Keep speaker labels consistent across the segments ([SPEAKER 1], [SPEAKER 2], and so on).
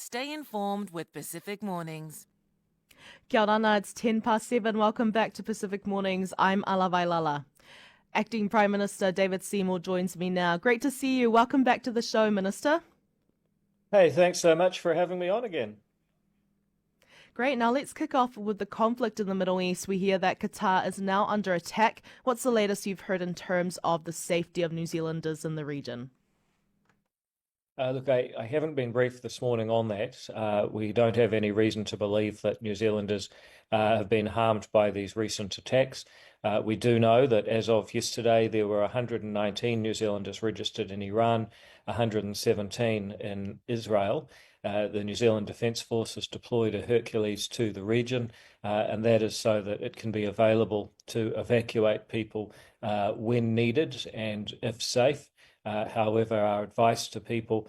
[SPEAKER 1] Stay informed with Pacific Mornings.
[SPEAKER 2] Kia ora, it's 7:10. Welcome back to Pacific Mornings. I'm Ala Vailala. Acting Prime Minister David Seymour joins me now. Great to see you. Welcome back to the show, Minister.
[SPEAKER 3] Hey, thanks so much for having me on again.
[SPEAKER 2] Great. Now let's kick off with the conflict in the Middle East. We hear that Qatar is now under attack. What's the latest you've heard in terms of the safety of New Zealanders in the region?
[SPEAKER 3] Look, I haven't been briefed this morning on that. We don't have any reason to believe that New Zealanders have been harmed by these recent attacks. We do know that as of yesterday, there were 119 New Zealanders registered in Iran, 117 in Israel. The New Zealand Defence Force has deployed a Hercules to the region, and that is so that it can be available to evacuate people when needed and if safe. However, our advice to people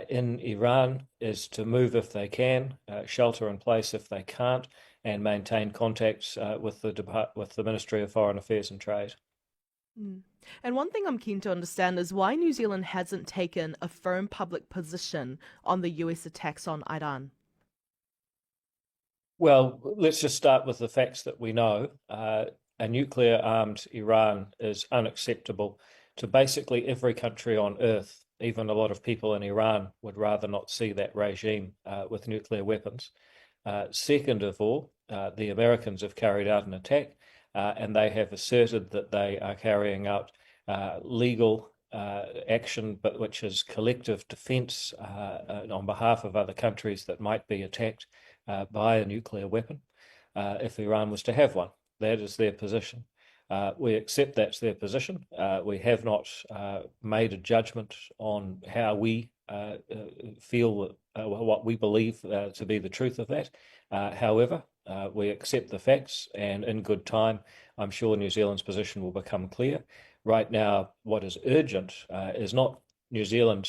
[SPEAKER 3] in Iran is to move if they can, shelter in place if they can't, and maintain contacts with the Ministry of Foreign Affairs and Trade.
[SPEAKER 2] And one thing I'm keen to understand is why New Zealand hasn't taken a firm public position on the US attacks on Iran.
[SPEAKER 3] Well, let's just start with the facts that we know. A nuclear-armed Iran is unacceptable to basically every country on earth. Even a lot of people in Iran would rather not see that regime with nuclear weapons. Second of all, the Americans have carried out an attack and they have asserted that they are carrying out legal action, but which is collective defense on behalf of other countries that might be attacked by a nuclear weapon if Iran was to have one. That is their position. We accept that's their position. We have not made a judgment on how we feel, what we believe to be the truth of that. However, we accept the facts, and in good time, I'm sure New Zealand's position will become clear. Right now, what is urgent is not New Zealand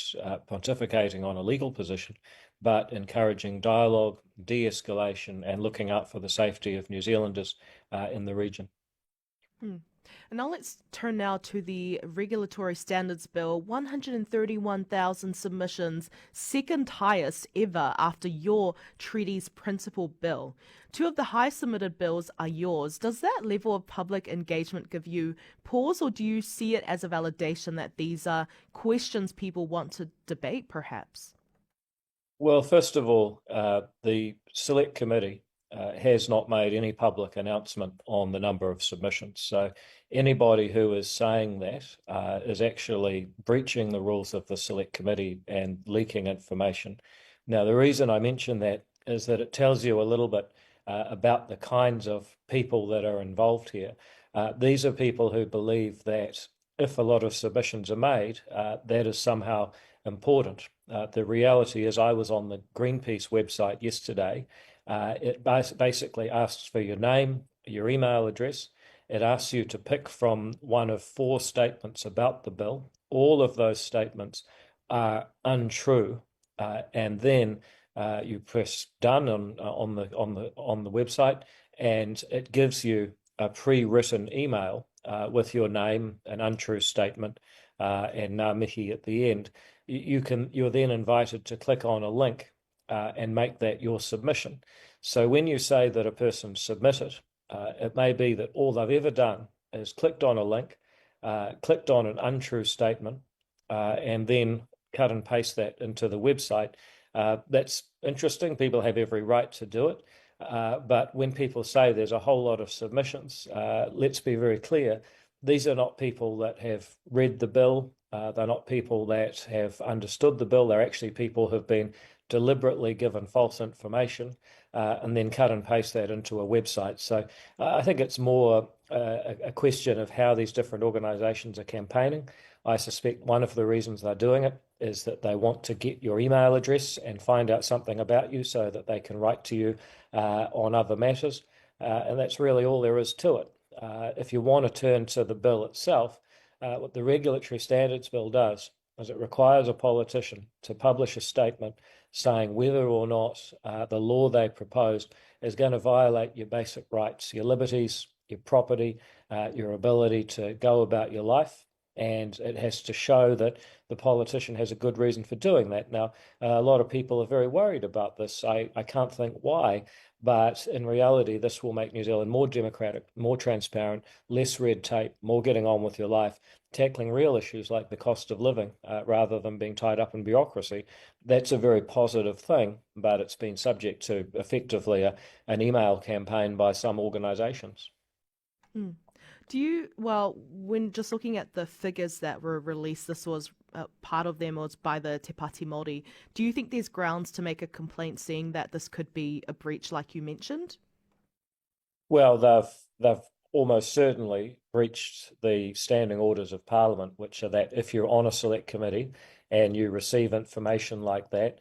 [SPEAKER 3] pontificating on a legal position, but encouraging dialogue, de-escalation, and looking out for the safety of New Zealanders in the region.
[SPEAKER 2] And now let's turn now to the Regulatory Standards Bill. 131,000 submissions, second highest ever after your treaty's principal bill. Two of the highest submitted bills are yours. Does that level of public engagement give you pause, or do you see it as a validation that these are questions people want to debate, perhaps?
[SPEAKER 3] Well, first of all, the Select Committee has not made any public announcement on the number of submissions. So anybody who is saying that is actually breaching the rules of the Select Committee and leaking information. Now, the reason I mention that is that it tells you a little bit about the kinds of people that are involved here. These are people who believe that if a lot of submissions are made, that is somehow important. The reality is I was on the Greenpeace website yesterday. It basically asks for your name, your email address. It asks you to pick from one of 4 statements about the bill. All of those statements are untrue, and then you press done on the website, and it gives you a pre-written email with your name, an untrue statement, and ngā mihi at the end. You're then invited to click on a link and make that your submission. So when you say that a person submitted, it may be that all they've ever done is clicked on a link, clicked on an untrue statement, and then cut and paste that into the website. That's interesting. People have every right to do it. But when people say there's a whole lot of submissions, let's be very clear. These are not people that have read the bill. They're not people that have understood the bill. They're actually people who've been deliberately given false information and then cut and paste that into a website. So I think it's more a question of how these different organisations are campaigning. I suspect one of the reasons they're doing it is that they want to get your email address and find out something about you so that they can write to you on other matters. And that's really all there is to it. If you want to turn to the bill itself, what the Regulatory Standards Bill does is it requires a politician to publish a statement saying whether or not the law they proposed is going to violate your basic rights, your liberties, your property, your ability to go about your life. and it has to show that the politician has a good reason for doing that. Now, a lot of people are very worried about this. I can't think why, but in reality, this will make New Zealand more democratic, more transparent, less red tape, more getting on with your life, tackling real issues like the cost of living rather than being tied up in bureaucracy. That's a very positive thing, but it's been subject to effectively an email campaign by some organisations.
[SPEAKER 2] Mm. When just looking at the figures that were released, this was part of them was by the Te Pāti Māori. Do you think there's grounds to make a complaint saying that this could be a breach like you mentioned?
[SPEAKER 3] Well, they've almost certainly breached the standing orders of Parliament, which are that if you're on a select committee and you receive information like that,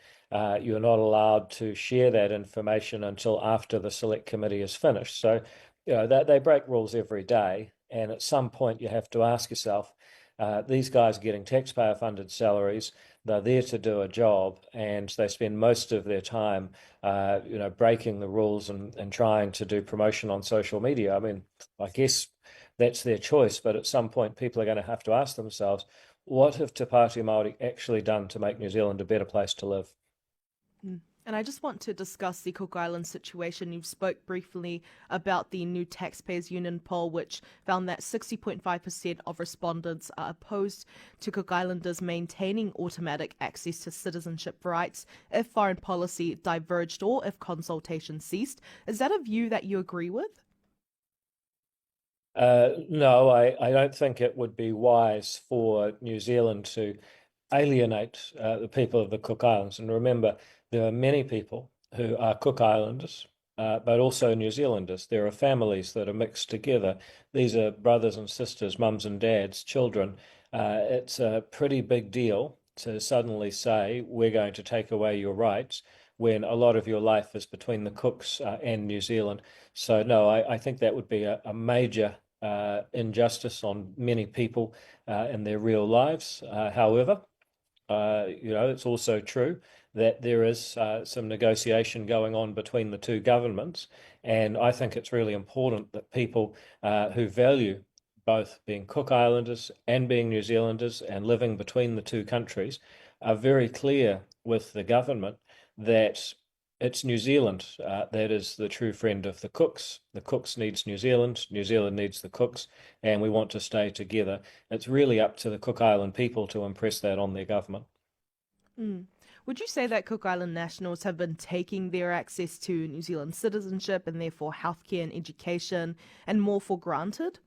[SPEAKER 3] you're not allowed to share that information until after the select committee is finished. So, they break rules every day, and at some point you have to ask yourself, these guys are getting taxpayer-funded salaries. They're there to do a job, and they spend most of their time, breaking the rules and trying to do promotion on social media. I mean, I guess that's their choice, but at some point, people are going to have to ask themselves, what have Te Pāti Māori actually done to make New Zealand a better place to live?
[SPEAKER 2] Mm. And I just want to discuss the Cook Islands situation. You spoke briefly about the new Taxpayers Union poll, which found that 60.5% of respondents are opposed to Cook Islanders maintaining automatic access to citizenship rights if foreign policy diverged or if consultation ceased. Is that a view that you agree with?
[SPEAKER 3] No, I don't think it would be wise for New Zealand to alienate the people of the Cook Islands. And remember, there are many people who are Cook Islanders, but also New Zealanders. There are families that are mixed together. These are brothers and sisters, mums and dads, children. It's a pretty big deal to suddenly say, we're going to take away your rights when a lot of your life is between the Cooks and New Zealand. So, no, I think that would be a major injustice on many people in their real lives. However, it's also true that there is some negotiation going on between the two governments, and I think it's really important that people who value both being Cook Islanders and being New Zealanders and living between the two countries are very clear with the government that it's New Zealand that is the true friend of the Cooks. The Cooks needs New Zealand needs the Cooks, and we want to stay together. It's really up to the Cook Island people to impress that on their government.
[SPEAKER 2] Mm. Would you say that Cook Island nationals have been taking their access to New Zealand citizenship and therefore healthcare and education and more for granted?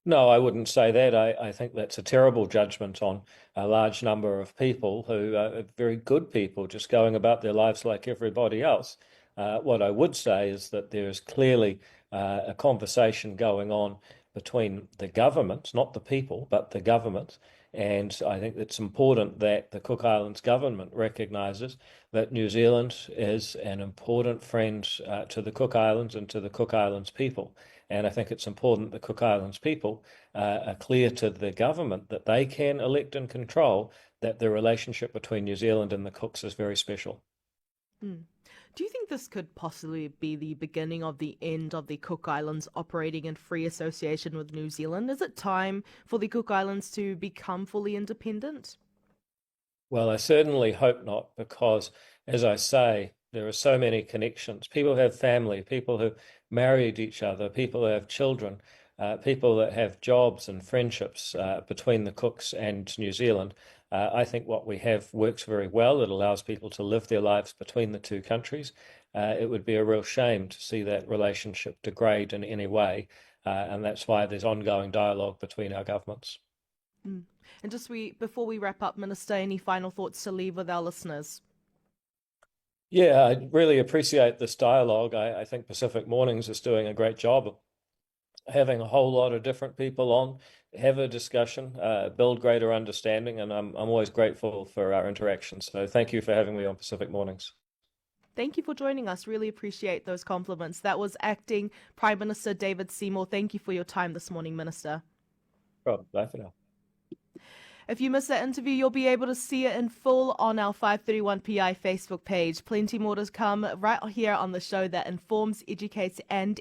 [SPEAKER 3] No, I wouldn't say that. I think that's a terrible judgment on a large number of people who are very good people just going about their lives like everybody else. What I would say is that there is clearly a conversation going on between the government, not the people, but the government. And I think it's important that the Cook Islands government recognises that New Zealand is an important friend to the Cook Islands and to the Cook Islands people. And I think it's important the Cook Islands people are clear to the government that they can elect and control that the relationship between New Zealand and the Cooks is very special.
[SPEAKER 2] Mm. Do you think this could possibly be the beginning of the end of the Cook Islands operating in free association with New Zealand? Is it time for the Cook Islands to become fully independent?
[SPEAKER 3] Well, I certainly hope not, because, as I say, there are so many connections. People have family, people who married each other, people who have children, people that have jobs and friendships between the Cooks and New Zealand. I think what we have works very well. It allows people to live their lives between the two countries. It would be a real shame to see that relationship degrade in any way, and that's why there's ongoing dialogue between our governments.
[SPEAKER 2] Mm. And before we wrap up, Minister, any final thoughts to leave with our listeners?
[SPEAKER 3] Yeah, I really appreciate this dialogue. I think Pacific Mornings is doing a great job of having a whole lot of different people on, have a discussion, build greater understanding, and I'm always grateful for our interactions. So thank you for having me on Pacific Mornings.
[SPEAKER 2] Thank you for joining us. Really appreciate those compliments. That was Acting Prime Minister David Seymour. Thank you for your time this morning, Minister.
[SPEAKER 3] Problem. Bye for now.
[SPEAKER 2] If you missed that interview, you'll be able to see it in full on our 531PI Facebook page. Plenty more to come right here on the show that informs, educates, and